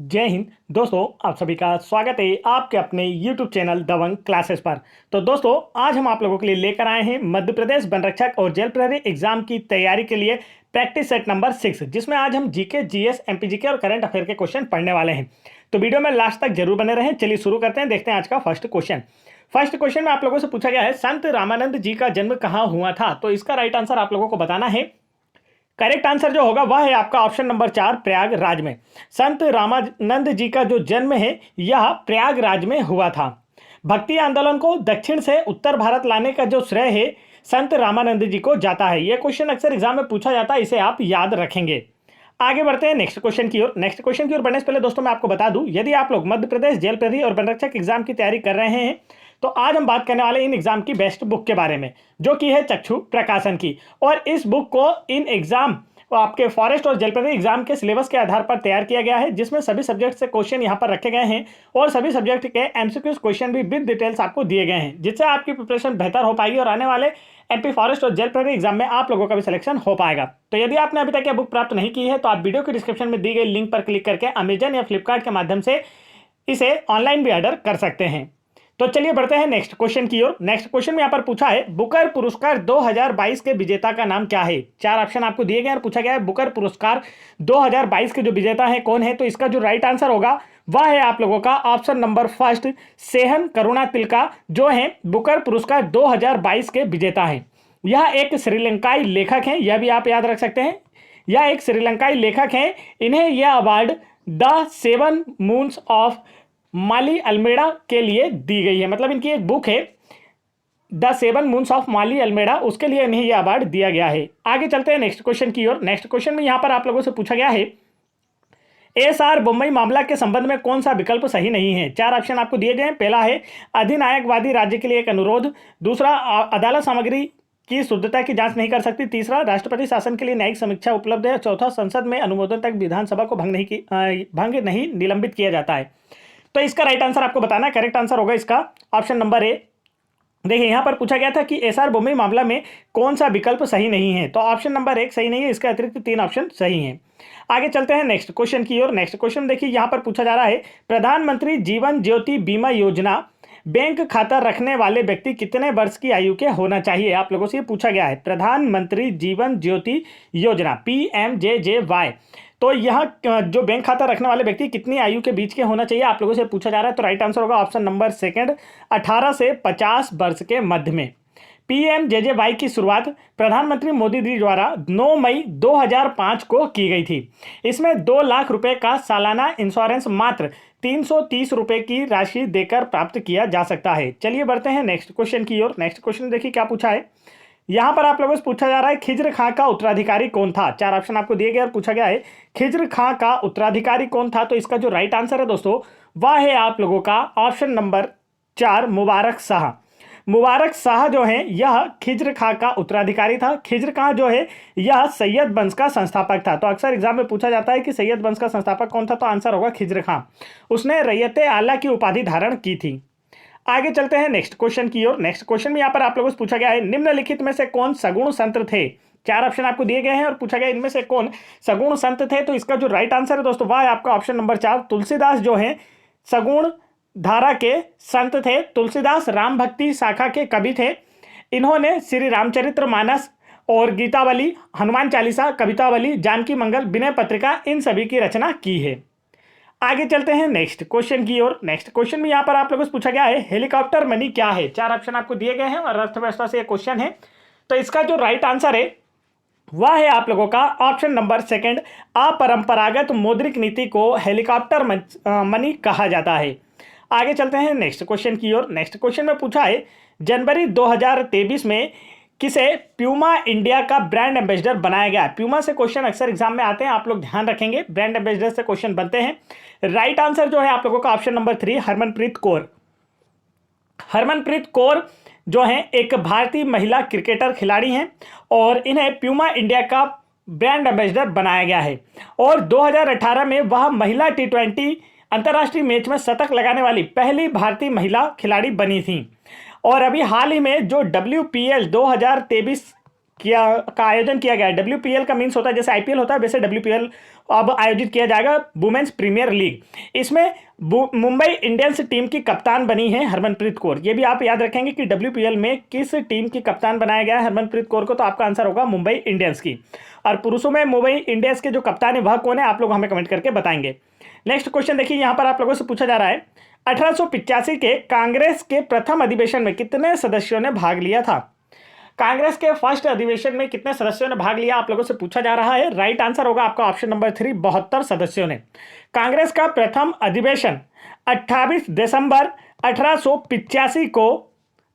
जय हिंद दोस्तों, आप सभी का स्वागत है आपके अपने YouTube चैनल दबंग क्लासेस पर। तो दोस्तों, आज हम आप लोगों के लिए लेकर आए हैं मध्य प्रदेश वन रक्षक और जेल प्रहरी एग्जाम की तैयारी के लिए प्रैक्टिस सेट नंबर 6, जिसमें आज हम जीके, जीएस, एमपीजीके और करंट अफेयर के क्वेश्चन पढ़ने वाले हैं। तो वीडियो में लास्ट तक जरूर बने रहें। चलिए शुरू करते हैं, देखते हैं आज का फर्स्ट क्वेश्चन। फर्स्ट क्वेश्चन में आप लोगों से पूछा गया है, संत रामानंद जी का जन्म कहाँ हुआ था? तो इसका राइट आंसर आप लोगों को बताना है। करेक्ट आंसर जो होगा वह है आपका ऑप्शन नंबर 4, प्रयागराज में। संत रामानंद जी का जो जन्म है यह प्रयागराज में हुआ था। भक्ति आंदोलन को दक्षिण से उत्तर भारत लाने का जो श्रेय है संत रामानंद जी को जाता है। यह क्वेश्चन अक्सर एग्जाम में पूछा जाता है, इसे आप याद रखेंगे। आगे बढ़ते हैं नेक्स्ट क्वेश्चन की ओर। नेक्स्ट क्वेश्चन की ओर बढ़ने से पहले दोस्तों मैं आपको बता दूं, यदि आप लोग मध्य प्रदेश जेल प्रहरी और वन रक्षक एग्जाम की तैयारी कर रहे हैं तो आज हम बात करने वाले इन एग्जाम की बेस्ट बुक के बारे में, जो कि है चक्षु प्रकाशन की। और इस बुक को इन एग्जाम आपके फॉरेस्ट और जेल प्रहरी एग्जाम के सिलेबस के आधार पर तैयार किया गया है, जिसमें सभी सब्जेक्ट से क्वेश्चन यहां पर रखे गए हैं और सभी सब्जेक्ट के एमसीक्यूज क्वेश्चन भी विद डिटेल्स आपको दिए गए हैं, जिससे आपकी प्रिपरेशन बेहतर हो पाएगी और आने वाले एमपी फॉरेस्ट और जेल प्रहरी एग्जाम में आप लोगों का भी सिलेक्शन हो पाएगा। तो यदि आपने अभी तक यह बुक प्राप्त नहीं की है तो आप वीडियो के डिस्क्रिप्शन में दी गई लिंक पर क्लिक करके अमेजन या फ्लिपकार्ट के माध्यम से इसे ऑनलाइन भी ऑर्डर कर सकते हैं। तो चलिए बढ़ते हैं नेक्स्ट क्वेश्चन की ओर। नेक्स्ट क्वेश्चन में यहाँ पर पूछा है, बुकर पुरस्कार 2022 के विजेता का नाम क्या है? 4 ऑप्शन आपको दिए गए और पूछा गया है बुकर पुरस्कार 2022 के जो विजेता है कौन है? तो इसका जो राइट आंसर होगा वह है आप लोगों का ऑप्शन नंबर फर्स्ट, सेहन करुणा तिलका, जो है बुकर पुरस्कार 2022 के विजेता है। यह एक श्रीलंकाई लेखक है, यह भी आप याद रख सकते हैं। यह एक श्रीलंकाई लेखक है। इन्हें यह award the 7 moons of Maali Almeida के लिए दी गई है। मतलब इनकी एक बुक है the 7 moons of Maali Almeida, उसके लिए इन्हें यह अवार्ड दिया गया है। आगे चलते हैं नेक्स्ट क्वेश्चन की ओर। नेक्स्ट क्वेश्चन में यहां पर आप लोगों से पूछा गया है, एसआर बम्बई मामला के संबंध में कौन सा विकल्प सही नहीं है? 4 ऑप्शन आपको दिए गए हैं। पहला है अधिनायकवादी राज्य के लिए एक अनुरोध, दूसरा अदालत सामग्री की शुद्धता की जांच नहीं कर सकती, तीसरा राष्ट्रपति शासन के लिए न्यायिक समीक्षा उपलब्ध है, चौथा संसद में अनुमोदन तक विधानसभा को भंग नहीं निलंबित किया जाता है। तो इसका राइट आंसर आपको बताना है। करेक्ट आंसर होगा इसका ऑप्शन नंबर ए। देखिए यहां पर पूछा गया था कि एसआर बम्बई मामला में कौन सा विकल्प सही नहीं है, तो ऑप्शन नंबर 1 सही नहीं है, इसके अतिरिक्त 3 ऑप्शन सही हैं। आगे चलते हैं नेक्स्ट क्वेश्चन की ओर। नेक्स्ट क्वेश्चन देखिए यहां पर पूछा जा रहा है, प्रधानमंत्री जीवन ज्योति बीमा योजना बैंक खाता रखने वाले व्यक्ति कितने वर्ष की आयु के होना चाहिए? आप लोगों से ये पूछा गया है। प्रधानमंत्री जीवन ज्योति योजना PMJJY, तो यह जो बैंक खाता रखने वाले व्यक्ति कितनी आयु के बीच के होना चाहिए आप लोगों से पूछा जा रहा है। तो राइट आंसर होगा ऑप्शन नंबर सेकंड, 18 से 50 वर्ष के मध्य में। PMJJY की शुरुआत प्रधानमंत्री मोदी जी द्वारा 9 मई 2005 को की गई थी। इसमें 2 लाख रुपए का सालाना इंश्योरेंस मात्र 330 रुपए की राशि देकर प्राप्त किया जा सकता है। चलिए बढ़ते हैं नेक्स्ट क्वेश्चन की ओर। नेक्स्ट क्वेश्चन देखिए क्या पूछा है। यहां पर आप लोगों से पूछा जा रहा है, खिज्र खां का उत्तराधिकारी कौन था? 4 ऑप्शन आपको दिए गए और पूछा गया है खिज्र खां का उत्तराधिकारी कौन था? तो इसका जो राइट आंसर है दोस्तों वह है आप लोगों का ऑप्शन नंबर 4, मुबारक शाह। मुबारक शाह जो है यह खिज्र खां का उत्तराधिकारी था। खिज्र खां जो है यह सैयद वंश का संस्थापक था। तो अक्सर एग्जाम में पूछा जाता है कि सैयद वंश का संस्थापक कौन था, तो आंसर होगा खिज्र खां। उसने रैयत आला की उपाधि धारण की थी। आगे चलते हैं नेक्स्ट क्वेश्चन की ओर। नेक्स्ट क्वेश्चन में यहां पर आप लोगों से पूछा गया है, निम्नलिखित में से कौन सगुण संत थे? 4 ऑप्शन आपको दिए गए हैं और पूछा गया इनमें से कौन सगुण संत थे। तो इसका जो राइट आंसर है दोस्तों वह है आपका ऑप्शन नंबर 4, तुलसीदास जो है सगुण धारा के संत थे। तुलसीदास राम भक्ति शाखा के कवि थे। इन्होंने श्री रामचरित्र मानस और गीतावली, हनुमान चालीसा, कवितावली, जानकी मंगल, विनय पत्रिका, इन सभी की रचना की है। आगे चलते हैं नेक्स्ट क्वेश्चन की ओर। नेक्स्ट क्वेश्चन में यहां पर आप लोगों से पूछा गया है, हेलीकॉप्टर मनी क्या है? 4 ऑप्शन आपको दिए गए हैं और अर्थव्यवस्था से ये क्वेश्चन है। तो इसका जो राइट आंसर है वह है आप लोगों का ऑप्शन नंबर सेकंड, अपरंपरागत मौद्रिक नीति को हेलीकॉप्टर मनी कहा जाता है। आगे चलते हैं नेक्स्ट क्वेश्चन की ओर। नेक्स्ट क्वेश्चन में पूछा है, जनवरी 2023 में किसे प्यूमा इंडिया का ब्रांड एम्बेसडर बनाया गया? प्यूमा से क्वेश्चन अक्सर एग्जाम में आते हैं, आप लोग ध्यान रखेंगे, ब्रांड एम्बेसडर से क्वेश्चन बनते हैं। राइट आंसर जो है आप लोगों का ऑप्शन नंबर 3, हरमनप्रीत कौर। हरमनप्रीत कौर जो है एक भारतीय महिला क्रिकेटर खिलाड़ी हैं और इन्हें प्यूमा इंडिया का ब्रांड एम्बेसडर बनाया गया है। और 2018 में वह महिला T20 अंतर्राष्ट्रीय मैच में शतक लगाने वाली पहली भारतीय महिला खिलाड़ी बनी थी। और अभी हाल ही में जो WPL 2023 का आयोजन किया गया है। WPL का मीन्स होता है जैसे IPL होता है, वैसे WPL अब आयोजित किया जाएगा, वुमेन्स प्रीमियर लीग। इसमें मुंबई इंडियंस टीम की कप्तान बनी है हरमनप्रीत कौर। ये भी आप याद रखेंगे कि WPL में किस टीम की कप्तान बनाया गया है हरमनप्रीत कौर को, तो आपका आंसर होगा मुंबई इंडियंस की। और पुरुषों में मुंबई इंडियंस के जो कप्तान है वह कौन है, आप लोग हमें कमेंट करके बताएंगे। नेक्स्ट क्वेश्चन देखिए, यहां पर आप लोगों से पूछा जा रहा है 1885 के कांग्रेस के प्रथम अधिवेशन में कितने सदस्यों ने भाग लिया था। कांग्रेस के फर्स्ट अधिवेशन में कितने सदस्यों ने भाग लिया, आप लोगों से पूछा जा रहा है। राइट आंसर होगा आपका ऑप्शन नंबर 3, 72 सदस्यों ने। कांग्रेस का प्रथम अधिवेशन 28 दिसंबर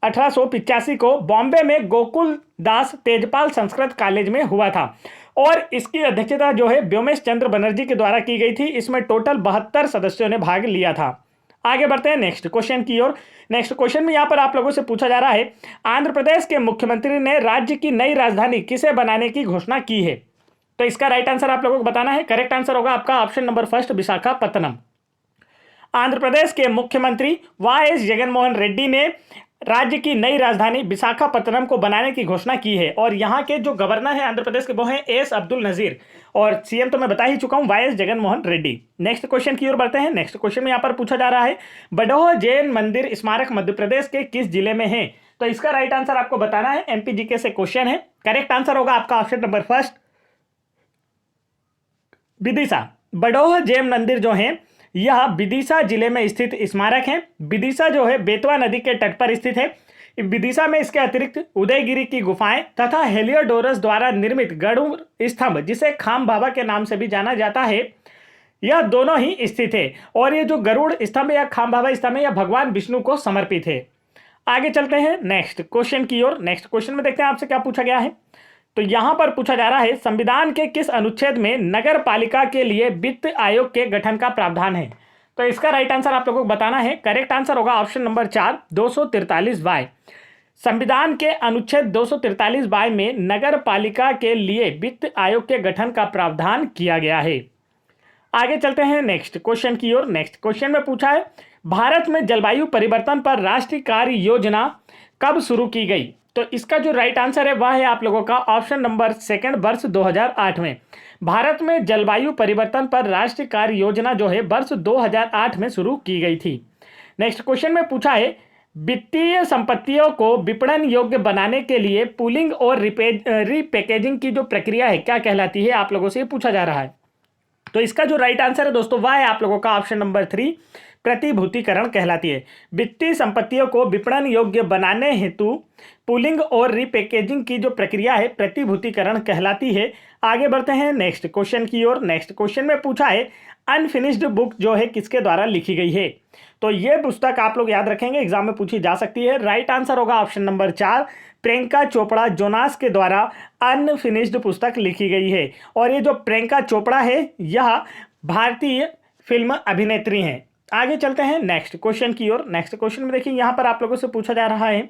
1885 को बॉम्बे में गोकुल दास तेजपाल संस्कृत कॉलेज में हुआ था और इसकी अध्यक्षता जो है व्योमेश चंद्र बनर्जी के द्वारा की गई थी। इसमें टोटल 72 सदस्यों ने भाग लिया था। आगे बढ़ते हैं नेक्स्ट क्वेश्चन की ओर। नेक्स्ट क्वेश्चन में यहां पर आप लोगों से पूछा जा रहा है, आंध्र प्रदेश के मुख्यमंत्री ने राज्य की नई राजधानी किसे बनाने की घोषणा की है। तो इसका राइट आंसर आप लोगों को बताना है। करेक्ट आंसर होगा आपका ऑप्शन नंबर 1, विशाखापत्तनम। आंध्र प्रदेश के मुख्यमंत्री YS जगनमोहन रेड्डी ने राज्य की नई राजधानी विशाखापत्तनम को बनाने की घोषणा की है और यहाँ के जो गवर्नर हैं आंध्र प्रदेश के वो हैं एस अब्दुल नजीर और CM तो मैं बता ही चुका हूँ YS Jaganmohan Reddy. Next question की ओर बढ़ते हैं। नेक्स्ट क्वेश्चन में यहाँ पर पूछा जा रहा है, बडोह जैन मंदिर स्मारक मध्य प्रदेश के किस जिले में है। तो इसका राइट आंसर आपको बताना है। MPGK से क्वेश्चन है। करेक्ट आंसर होगा आपका ऑप्शन नंबर 1, विदिशा। बडोह जैन मंदिर जो है यह विदिशा जिले में स्थित स्मारक है। विदिशा जो है बेतवा नदी के तट पर स्थित है। विदिशा में इसके अतिरिक्त उदयगिरी की गुफाएं तथा हेलियोडोरस द्वारा निर्मित गरुड़ स्तंभ, जिसे खाम बाबा के नाम से भी जाना जाता है, यह दोनों ही स्थित है। और ये जो गरुड़ स्तंभ या खाम बाबा स्तंभ है यह भगवान विष्णु को समर्पित है। आगे चलते हैं नेक्स्ट क्वेश्चन की ओर। नेक्स्ट क्वेश्चन में देखते हैं आपसे क्या पूछा गया है। तो यहां पर पूछा जा रहा है, संविधान के किस अनुच्छेद में नगर पालिका के लिए वित्त आयोग के गठन का प्रावधान है। तो इसका राइट आंसर आप लोगों को बताना है। करेक्ट आंसर होगा ऑप्शन नंबर 4, 243 संविधान के अनुच्छेद 243 में नगर पालिका के लिए वित्त आयोग के गठन का प्रावधान किया गया है। आगे चलते हैं नेक्स्ट क्वेश्चन की ओर। नेक्स्ट क्वेश्चन में पूछा है, भारत में जलवायु परिवर्तन पर राष्ट्रीय कार्य योजना कब शुरू की गई। तो इसका जो राइट आंसर है वह है आप लोगों का ऑप्शन नंबर 2, वर्ष 2008 में। भारत में जलवायु परिवर्तन पर राष्ट्रीय कार्य योजना जो है वर्ष 2008 में शुरू की गई थी। नेक्स्ट क्वेश्चन में पूछा है, वित्तीय संपत्तियों को विपणन योग्य बनाने के लिए पूलिंग और रीपैकेजिंग की जो प्रक्रिया है क्या कहलाती है, आप लोगों से पूछा जा रहा है। तो इसका जो राइट आंसर है दोस्तों वह है आप लोगों का ऑप्शन नंबर 3, प्रतिभूतिकरण कहलाती है। वित्तीय संपत्तियों को विपणन योग्य बनाने हेतु पूलिंग और रीपैकेजिंग की जो प्रक्रिया है प्रतिभूतिकरण कहलाती है। आगे बढ़ते हैं नेक्स्ट क्वेश्चन की ओर। नेक्स्ट क्वेश्चन में पूछा है, अनफिनिश्ड बुक जो है किसके द्वारा लिखी गई है। तो यह पुस्तक आप लोग याद रखेंगे, एग्जाम में पूछी जा सकती है। राइट आंसर होगा option number 4, Priyanka Chopra Jonas के द्वारा अनफिनिश्ड पुस्तक लिखी गई है। और ये जो प्रियंका चोपड़ा है यह भारतीय फिल्म अभिनेत्री हैं। आगे चलते हैं नेक्स्ट क्वेश्चन की ओर। नेक्स्ट क्वेश्चन में देखिए यहाँ पर आप लोगों से पूछा जा रहा है,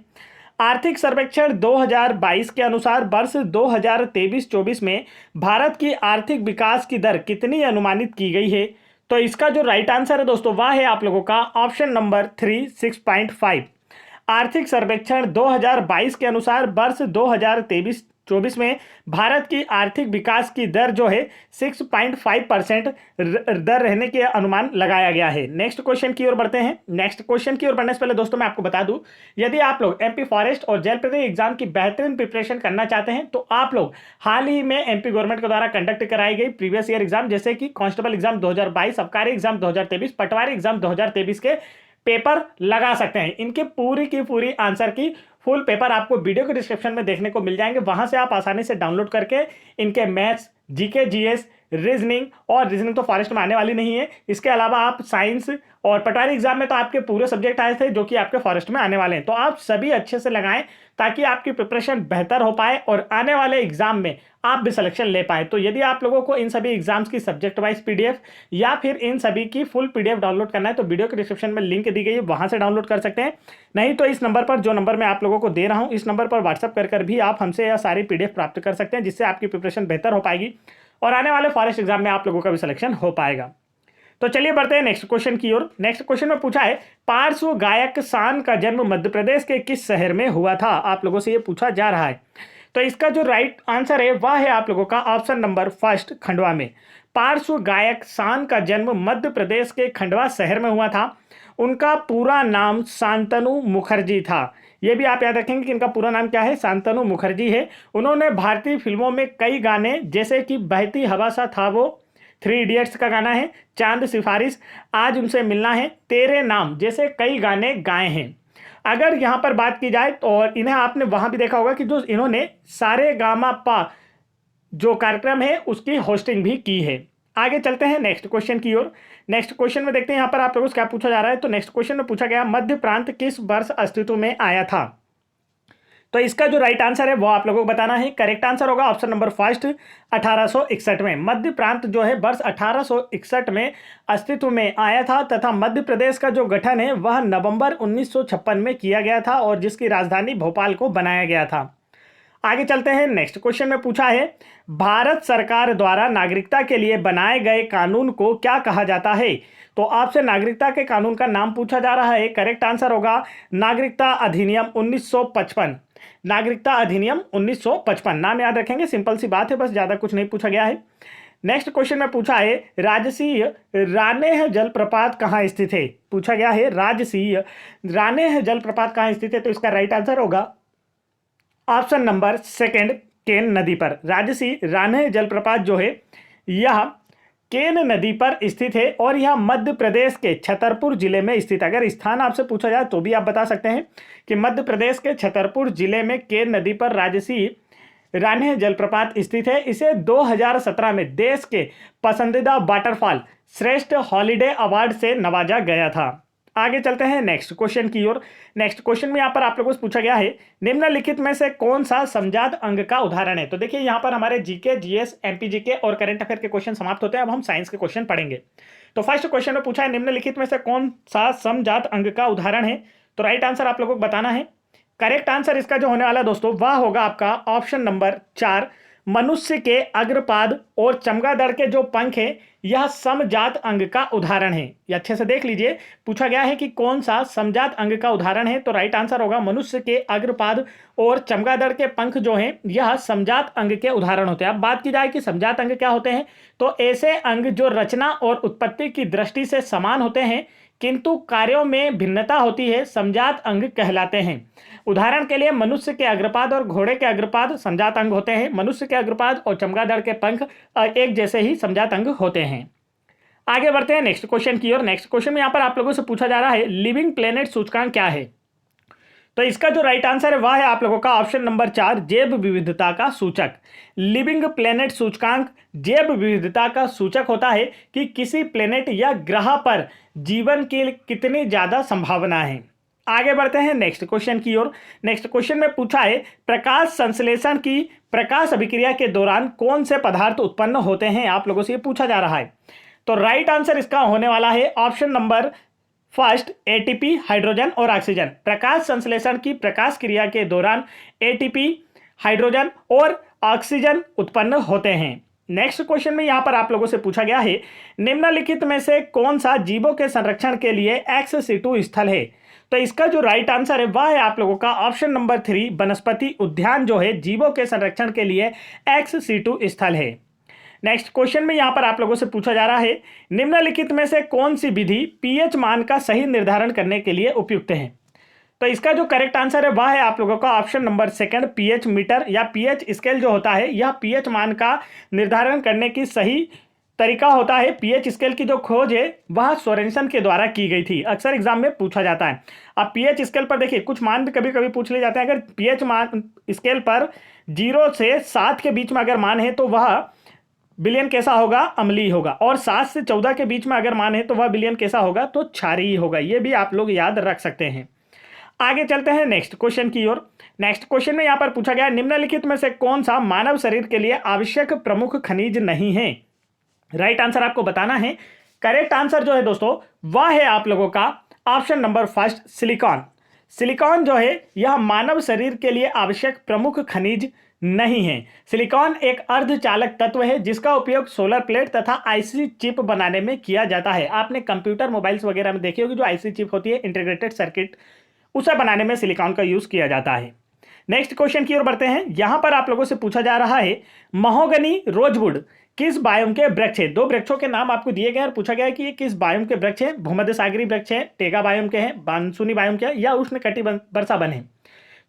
आर्थिक सर्वेक्षण 2022 के अनुसार वर्ष 2023-24 में भारत की आर्थिक विकास की दर कितनी अनुमानित की गई है। तो इसका जो राइट आंसर है दोस्तों वह है आप लोगों का ऑप्शन नंबर 3, 6.5। आर्थिक सर्वेक्षण 2022 के अनुसार वर्ष 2023-24 में भारत की आर्थिक विकास की दर जो है 6.5% दर रहने के अनुमान लगाया गया है। नेक्स्ट क्वेश्चन की ओर बढ़ते हैं। नेक्स्ट क्वेश्चन की ओर बढ़ने से पहले दोस्तों मैं आपको बता दूं, यदि आप लोग MP फॉरेस्ट और जेल प्रति एग्जाम की बेहतरीन प्रिपरेशन करना चाहते हैं तो आप लोग हाल ही में MP गवर्नमेंट के द्वारा कंडक्ट कराई गई प्रीवियस ईयर एग्जाम जैसे कि कांस्टेबल एग्जाम 2022, आबकारी एग्जाम 2023, पटवारी एग्जाम 2023 के पेपर लगा सकते हैं। इनके पूरी की पूरी आंसर की फुल पेपर आपको वीडियो के डिस्क्रिप्शन में देखने को मिल जाएंगे। वहां से आप आसानी से डाउनलोड करके इनके मैथ्स, GK GS, रीजनिंग, और रीजनिंग तो फॉरेस्ट में आने वाली नहीं है, इसके अलावा आप साइंस और पटवारी एग्जाम में तो आपके पूरे सब्जेक्ट आए थे जो कि आपके फॉरेस्ट में आने वाले हैं। तो आप सभी अच्छे से लगाएं ताकि आपकी प्रिपरेशन बेहतर हो पाए और आने वाले एग्जाम में आप भी सिलेक्शन ले पाए। तो यदि आप लोगों को इन सभी एग्जाम्स की सब्जेक्ट वाइज PDF या फिर इन सभी की फुल PDF डाउनलोड करना है तो वीडियो के डिस्क्रिप्शन में लिंक दी गई है, वहां से डाउनलोड कर सकते हैं। नहीं तो इस नंबर पर, जो नंबर मैं आप लोगों को दे रहा हूं, इस नंबर पर व्हाट्सअप कर भी आप हमसे यह सारी PDF प्राप्त कर सकते हैं, जिससे आपकी प्रिपरेशन बेहतर हो पाएगी और आने वाले फॉरेस्ट एग्जाम में आप लोगों का भी सिलेक्शन हो पाएगा। तो चलिए बढ़ते हैं नेक्स्ट क्वेश्चन की ओर। नेक्स्ट क्वेश्चन में पूछा है, पार्श्व गायक शान का जन्म मध्य प्रदेश के किस शहर में हुआ था। आप लोगों से ये पूछा जा रहा है। तो इसका जो राइट आंसर है वह है आप लोगों का ऑप्शन नंबर फर्स्ट, खंडवा में। पार्श्व गायक शान का जन्म मध्य प्रदेश के खंडवा शहर में हुआ था। उनका पूरा नाम शांतनु मुखर्जी था। यह भी आप याद रखेंगे कि इनका पूरा नाम क्या है, शांतनु मुखर्जी है। उन्होंने भारतीय फिल्मों में कई गाने, जैसे कि बहती हवा सा था वो, 3 इडियट्स का गाना है, चांद सिफारिश, आज उनसे मिलना है, तेरे नाम जैसे कई गाने गाए हैं। अगर यहाँ पर बात की जाए तो, और इन्हें आपने वहाँ भी देखा होगा कि जो इन्होंने सारे गामा पा जो कार्यक्रम है उसकी होस्टिंग भी की है। आगे चलते हैं नेक्स्ट क्वेश्चन की ओर। नेक्स्ट क्वेश्चन में देखते हैं यहाँ पर आप लोगों से क्या पूछा जा रहा है। तो नेक्स्ट क्वेश्चन में पूछा गया, मध्य प्रांत किस वर्ष अस्तित्व में आया था। तो इसका जो राइट आंसर है वो आप लोगों को बताना है। करेक्ट आंसर होगा ऑप्शन नंबर फर्स्ट, 1861 में। मध्य प्रांत जो है वर्ष 1861 में अस्तित्व में आया था तथा मध्य प्रदेश का जो गठन है वह नवंबर 1956 में किया गया था और जिसकी राजधानी भोपाल को बनाया गया था। आगे चलते हैं। नेक्स्ट क्वेश्चन में पूछा है, भारत सरकार द्वारा नागरिकता के लिए बनाए गए कानून को क्या कहा जाता है। तो आपसे नागरिकता के कानून का नाम पूछा जा रहा है। करेक्ट आंसर होगा नागरिकता अधिनियम 1955। नागरिकता अधिनियम 1955 नाम याद रखेंगे, सिंपल सी बात है, बस ज्यादा कुछ नहीं पूछा गया है। नेक्स्ट क्वेश्चन में पूछा है, राजसीय रानेह जलप्रपात कहाँ स्थित है। पूछा गया है राजसीय रानेह जलप्रपात कहाँ स्थित है। तो इसका राइट आंसर होगा ऑप्शन नंबर सेकंड, केन नदी पर। राजसी रानेह जलप्रपात जो है यह केन नदी पर स्थित है और यह मध्य प्रदेश के छतरपुर जिले में स्थित है। अगर स्थान आपसे पूछा जाए तो भी आप बता सकते हैं कि मध्य प्रदेश के छतरपुर जिले में केन नदी पर राजसी रानेह जलप्रपात स्थित है। इसे 2017 में देश के पसंदीदा वाटरफॉल श्रेष्ठ हॉलिडे अवार्ड से नवाजा गया था। आगे चलते हैं नेक्स्ट क्वेश्चन की ओर। नेक्स्ट क्वेश्चन में यहाँ पर आप लोगों से पूछा गया है, निम्नलिखित में से कौन सा समजात अंग का उदाहरण है। तो देखिए यहाँ पर हमारे जीके, जीएस, एमपीजीके और करंट अफेयर के क्वेश्चन समाप्त होते हैं। अब हम साइंस के क्वेश्चन पढ़ेंगे। तो फर्स्ट क्वेश्चन में पूछा है, निम्नलिखित में से कौन सा समजात अंग का उदाहरण है। तो राइट आंसर आप लोगों को बताना है। करेक्ट आंसर इसका जो होने वाला दोस्तों वह होगा आपका ऑप्शन नंबर 4, मनुष्य के अग्रपाद और चमगादड़ के जो पंख है यह समजात अंग का उदाहरण है। ये अच्छे से देख लीजिए, पूछा गया है कि कौन सा समजात अंग का उदाहरण है। तो राइट आंसर होगा मनुष्य के अग्रपाद और चमगादड़ के पंख जो हैं यह समजात अंग के उदाहरण होते हैं। अब बात की जाए कि समजात अंग क्या होते हैं, तो ऐसे अंग जो रचना और उत्पत्ति की दृष्टि से समान होते हैं किंतु कार्यों में भिन्नता होती है, समजात अंग कहलाते हैं। उदाहरण के लिए मनुष्य के अग्रपाद और घोड़े के अग्रपाद समजात अंग होते हैं। मनुष्य के अग्रपाद और चमगादड़ के पंख एक जैसे ही समजात अंग होते हैं। आगे बढ़ते हैं नेक्स्ट क्वेश्चन की ओर। नेक्स्ट क्वेश्चन में यहाँ पर आप लोगों से पूछा जा रहा है, लिविंग प्लेनेट सूचकांक क्या है। तो इसका जो राइट आंसर है वह है आप लोगों का ऑप्शन नंबर 4, जैव विविधता का सूचक। लिविंग प्लेनेट सूचकांक जैव विविधता का सूचक होता है कि किसी प्लेनेट या ग्रह पर जीवन की कितनी ज्यादा संभावना है। आगे बढ़ते हैं नेक्स्ट क्वेश्चन की ओर। नेक्स्ट क्वेश्चन में पूछा है, प्रकाश संश्लेषण की प्रकाश अभिक्रिया के दौरान कौन से पदार्थ उत्पन्न होते हैं। आप लोगों से ये पूछा जा रहा है। तो राइट आंसर इसका होने वाला है option number first, ATP, hydrogen और ऑक्सीजन। प्रकाश संश्लेषण की प्रकाश क्रिया के दौरान एटीपी, हाइड्रोजन और ऑक्सीजन उत्पन्न होते हैं। नेक्स्ट क्वेश्चन में यहां पर आप लोगों से पूछा गया है, निम्नलिखित में से कौन सा जीवों के संरक्षण के लिए एक्स सिटू स्थल है। तो इसका जो राइट आंसर है वह है आप लोगों का ऑप्शन नंबर 3, वनस्पति उद्यान जो है जीवों के संरक्षण के लिए एक्स सिटू स्थल है। नेक्स्ट क्वेश्चन में यहां पर आप लोगों से पूछा जा रहा है, निम्नलिखित में से कौन सी विधि पीएच मान का सही निर्धारण करने के लिए उपयुक्त है। तो इसका जो करेक्ट आंसर है वह है आप लोगों का ऑप्शन नंबर 2, पीएच मीटर या पीएच स्केल जो होता है यह पीएच मान का निर्धारण करने की सही तरीका होता है। पीएच स्केल की जो खोज है वह सोरेनसन के द्वारा की गई थी। अक्सर एग्जाम में पूछा जाता है। अब पीएच स्केल पर देखिए कुछ मान भी कभी कभी पूछ लिए जाते हैं। अगर पीएच मान स्केल पर 0 से 7 के बीच में अगर मान है तो वह विलयन कैसा होगा, अम्लीय होगा। और 7 से 14 के बीच में अगर मान है तो वह विलयन कैसा होगा, तो क्षारीय होगा। ये भी आप लोग याद रख सकते हैं। आगे चलते हैं नेक्स्ट क्वेश्चन की ओर। नेक्स्ट क्वेश्चन में यहां पर पूछा गया, निम्नलिखित में से कौन सा मानव शरीर के लिए आवश्यक प्रमुख खनिज नहीं है। राइट आंसर आपको बताना है। करेक्ट आंसर जो है दोस्तों वह है आप लोगों का option number first, silicon. Silicon जो है यह मानव शरीर के लिए आवश्यक प्रमुख खनिज नहीं है। सिलिकॉन एक अर्धचालक तत्व है जिसका उपयोग सोलर प्लेट तथा आईसी चिप बनाने में किया जाता है। आपने कंप्यूटर, मोबाइल्स वगैरह में देखी होगी जो आईसी चिप होती है, इंटीग्रेटेड सर्किट, उसे बनाने में सिलिकॉन का यूज किया जाता है। नेक्स्ट क्वेश्चन की ओर बढ़ते हैं। यहां पर आप लोगों से पूछा जा रहा है महोगनी रोजवुड किस बायोम के वृक्ष है। दो वृक्षों के नाम आपको दिए गए और पूछा गया है कि ये किस बायोम के वृक्ष है। भूमध्य सागरीय वृक्ष है, टेगा बायोम के हैं, मानसूनी बायोम के हैं या उष्ण कटिबंधीय वन है।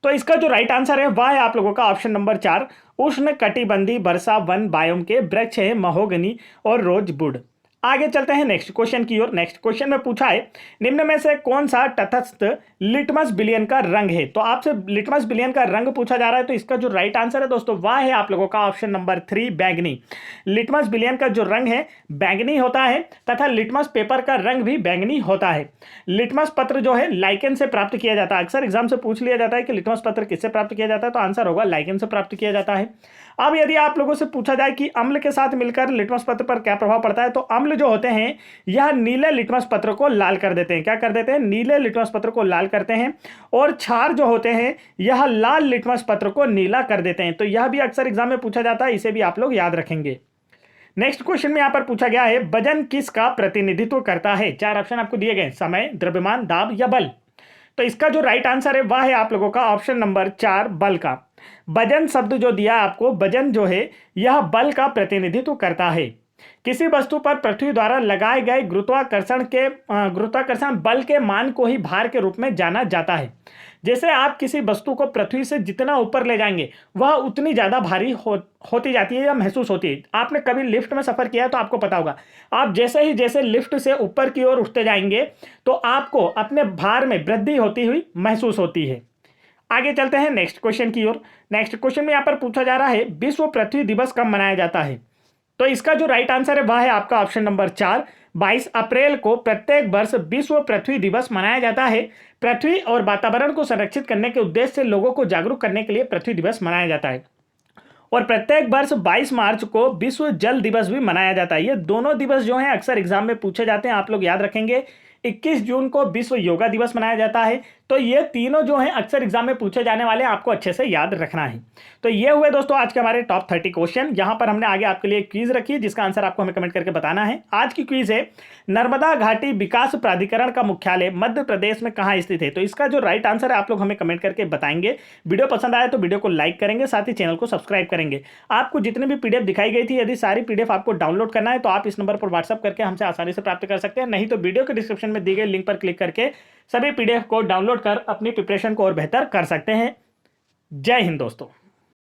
तो इसका जो राइट आंसर है वह है आप लोगों का ऑप्शन नंबर 4, उष्ण कटिबंधीय वर्षा वन बायोम के वृक्ष है महोगनी और रोजवुड। आगे चलते हैं नेक्स्ट क्वेश्चन की ओर। नेक्स्ट क्वेश्चन में पूछा है निम्न में से कौन सा तटस्थ लिटमस बिलियन का रंग है। तो आपसे लिटमस बिलियन का रंग पूछा जा रहा है, तो इसका जो राइट आंसर है दोस्तों वह है आप लोगों का ऑप्शन नंबर 3, बैंगनी। लिटमस बिलियन का जो रंग है बैंगनी होता है तथा लिटमस पेपर का रंग भी बैंगनी होता है। लिटमस पत्र जो है लाइकेन से प्राप्त किया जाता है। अक्सर एग्जाम से पूछ लिया जाता है कि लिटमस पत्र किससे प्राप्त किया जाता है, तो आंसर होगा लाइकेन से प्राप्त किया जाता है। अब यदि आप लोगों से पूछा जाए कि अम्ल के साथ मिलकर लिटमस पत्र पर क्या प्रभाव पड़ता है, तो अम्ल जो होते हैं यह नीले लिटमस पत्र को लाल कर देते हैं। क्या कर देते हैं? नीले लिटमस पत्र को लाल करते हैं। और क्षार जो होते हैं यह लाल लिटमस पत्र को नीला कर देते हैं। तो यह भी अक्सर एग्जाम में पूछा जाता है, इसे भी आप लोग याद रखेंगे। नेक्स्ट क्वेश्चन में यहां पर पूछा गया है वजन किसका प्रतिनिधित्व करता है। 4 ऑप्शन आपको दिए गए, समय, द्रव्यमान, दाब या बल। तो इसका जो राइट आंसर है वह है आप लोगों का ऑप्शन नंबर 4, बल का। वजन शब्द जो दिया आपको, वजन जो है यह बल का प्रतिनिधित्व करता है। किसी वस्तु पर पृथ्वी द्वारा लगाए गए गुरुत्वाकर्षण बल के मान को ही भार के रूप में जाना जाता है। जैसे आप किसी वस्तु को पृथ्वी से जितना ऊपर ले जाएंगे वह उतनी ज्यादा भारी होती जाती है या महसूस होती है। आपने कभी लिफ्ट में सफर किया है तो आपको पता होगा, आप जैसे लिफ्ट से ऊपर की ओर उठते जाएंगे तो आपको अपने भार में वृद्धि होती हुई महसूस होती है। आगे चलते हैं नेक्स्ट क्वेश्चन की ओर। नेक्स्ट क्वेश्चन में यहां पर पूछा जा रहा है विश्व पृथ्वी दिवस कब मनाया जाता है। तो इसका जो राइट आंसर है वह है आपका ऑप्शन नंबर 4, 22 अप्रैल को प्रत्येक वर्ष विश्व पृथ्वी दिवस मनाया जाता है। पृथ्वी और वातावरण को संरक्षित करने के उद्देश्य से लोगों को जागरूक करने के लिए पृथ्वी दिवस मनाया जाता है। और प्रत्येक वर्ष 22 मार्च को विश्व जल दिवस भी मनाया जाता है। ये दोनों दिवस जो हैं अक्सर एग्जाम में पूछे जाते हैं, आप लोग याद रखेंगे। 21 जून को विश्व योगा दिवस मनाया जाता है। तो ये तीनों जो हैं अक्सर एग्जाम में पूछे जाने वाले, आपको अच्छे से याद रखना है। तो ये हुए दोस्तों आज के हमारे टॉप 30 क्वेश्चन। यहां पर हमने आगे आपके लिए क्विज रखी है जिसका आंसर आपको हमें कमेंट करके बताना है। आज की क्विज है नर्मदा घाटी विकास प्राधिकरण का मुख्यालय मध्य प्रदेश में कहां स्थित है। तो इसका जो राइट आंसर है आप लोग हमें कमेंट करके बताएंगे। वीडियो पसंद आया तो वीडियो को लाइक करेंगे, साथ ही चैनल को सब्सक्राइब करेंगे। आपको जितनी भी पीडीएफ दिखाई गई थी, यदि सारी पीडीएफ आपको डाउनलोड करना है तो आप इस नंबर पर व्हाट्सअप करके हमसे आसानी से प्राप्त कर सकते हैं। नहीं तो वीडियो के डिस्क्रिप्शन में दी गई लिंक पर क्लिक करके सभी पीडीएफ को डाउनलोड कर अपनी प्रिपरेशन को और बेहतर कर सकते हैं। जय हिंद दोस्तों।